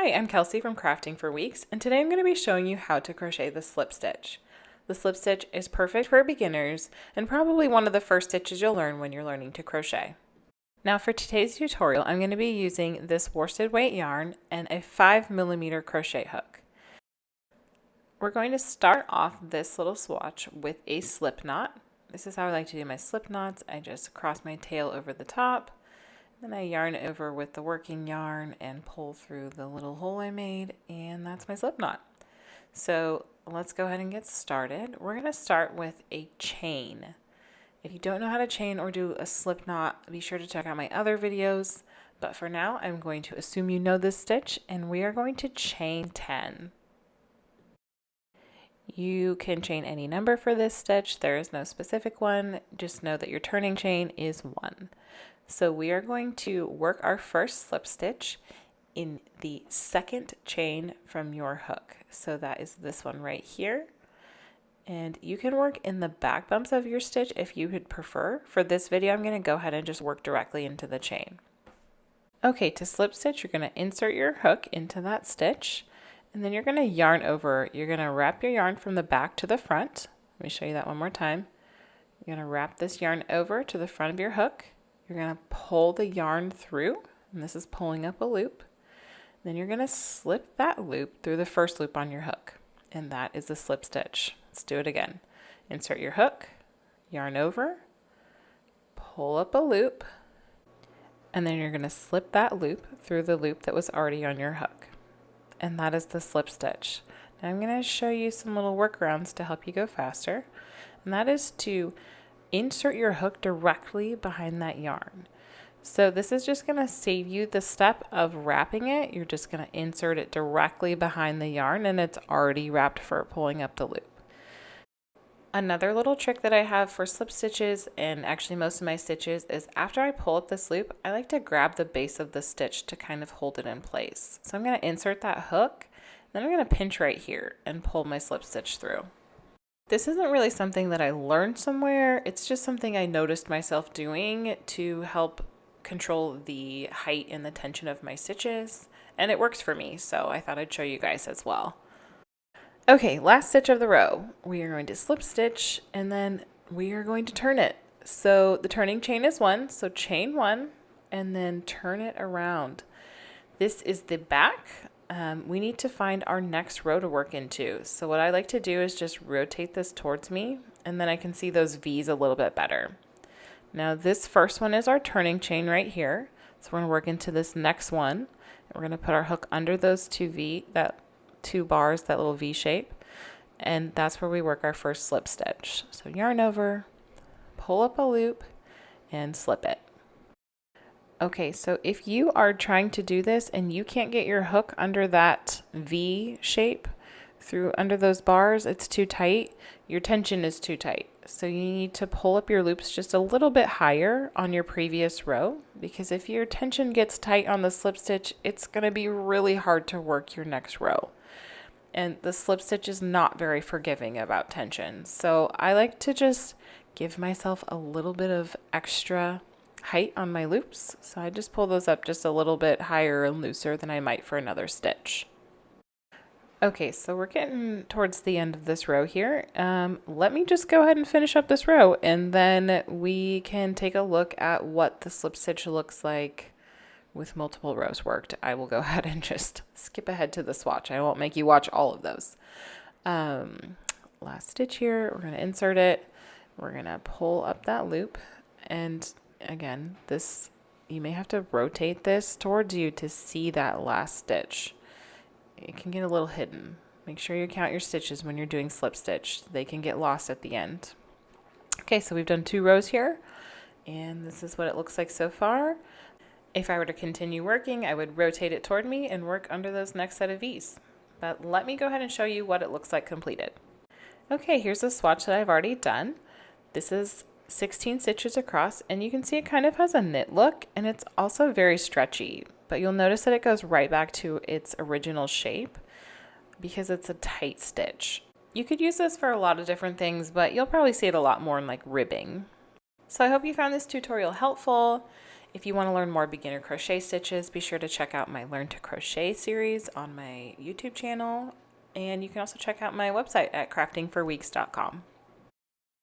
Hi, I'm Kelsey from Crafting for Weeks, and today I'm going to be showing you how to crochet the slip stitch. The slip stitch is perfect for beginners and probably one of the first stitches you'll learn when you're learning to crochet. Now for today's tutorial, I'm going to be using this worsted weight yarn and a 5mm crochet hook. We're going to start off this little swatch with a slip knot. This is how I like to do my slip knots. I just cross my tail over the top. Then I yarn over with the working yarn and pull through the little hole I made, and that's my slip knot. So let's go ahead and get started. We're going to start with a chain. If you don't know how to chain or do a slip knot, be sure to check out my other videos. But for now, I'm going to assume you know this stitch, and we are going to chain 10. You can chain any number for this stitch. There is no specific one. Just know that your turning chain is 1. So we are going to work our first slip stitch in the second chain from your hook. So that is this one right here. And you can work in the back bumps of your stitch if you would prefer. For this video, I'm going to go ahead and just work directly into the chain. Okay, to slip stitch, you're going to insert your hook into that stitch, and then you're going to yarn over. You're going to wrap your yarn from the back to the front. Let me show you that one more time. You're going to wrap this yarn over to the front of your hook. You're going to pull the yarn through, and this is pulling up a loop. Then you're going to slip that loop through the first loop on your hook, and that is a slip stitch. Let's do it again. Insert your hook, yarn over, pull up a loop, and then you're going to slip that loop through the loop that was already on your hook, and that is the slip stitch. Now I'm going to show you some little workarounds to help you go faster, and that is to insert your hook directly behind that yarn. So this is just going to save you the step of wrapping it. You're just going to insert it directly behind the yarn, and it's already wrapped for pulling up the loop. Another little trick that I have for slip stitches, and actually most of my stitches, is after I pull up this loop, I like to grab the base of the stitch to kind of hold it in place. So I'm going to insert that hook, then I'm going to pinch right here and pull my slip stitch through. This isn't really something that I learned somewhere. It's just something I noticed myself doing to help control the height and the tension of my stitches, and it works for me, so I thought I'd show you guys as well. Okay, last stitch of the row. We are going to slip stitch, and then we are going to turn it. So the turning chain is 1, so chain 1, and then turn it around. This is the back. We need to find our next row to work into. So what I like to do is just rotate this towards me, and then I can see those V's a little bit better. Now this first one is our turning chain right here. So we're going to work into this next one. And we're going to put our hook under those two bars, that little V shape, and that's where we work our first slip stitch. So yarn over, pull up a loop, and slip it. Okay, so if you are trying to do this and you can't get your hook under that V shape through under those bars, it's too tight, your tension is too tight. So you need to pull up your loops just a little bit higher on your previous row, because if your tension gets tight on the slip stitch, it's going to be really hard to work your next row. And the slip stitch is not very forgiving about tension. So I like to just give myself a little bit of extra height on my loops, so I just pull those up just a little bit higher and looser than I might for another stitch. Okay, so we're getting towards the end of this row here. Let me just go ahead and finish up this row, and then we can take a look at what the slip stitch looks like with multiple rows worked. I will go ahead and just skip ahead to the swatch. I won't make you watch all of those. Last stitch here, we're going to insert it. We're going to pull up that loop, and again, this, you may have to rotate this towards you to see that last stitch. It can get a little hidden. Make sure you count your stitches when you're doing slip stitch. They can get lost at the end. Okay, so we've done 2 rows here, and this is what it looks like so far. If I were to continue working, I would rotate it toward me and work under those next set of V's. But let me go ahead and show you what it looks like completed. Okay, here's the swatch that I've already done. This is 16 stitches across, and you can see it kind of has a knit look, and it's also very stretchy, but you'll notice that it goes right back to its original shape because it's a tight stitch. You could use this for a lot of different things, but you'll probably see it a lot more in like ribbing. So I hope you found this tutorial helpful. If you want to learn more beginner crochet stitches, be sure to check out my Learn to Crochet series on my YouTube channel, and you can also check out my website at craftingforweeks.com.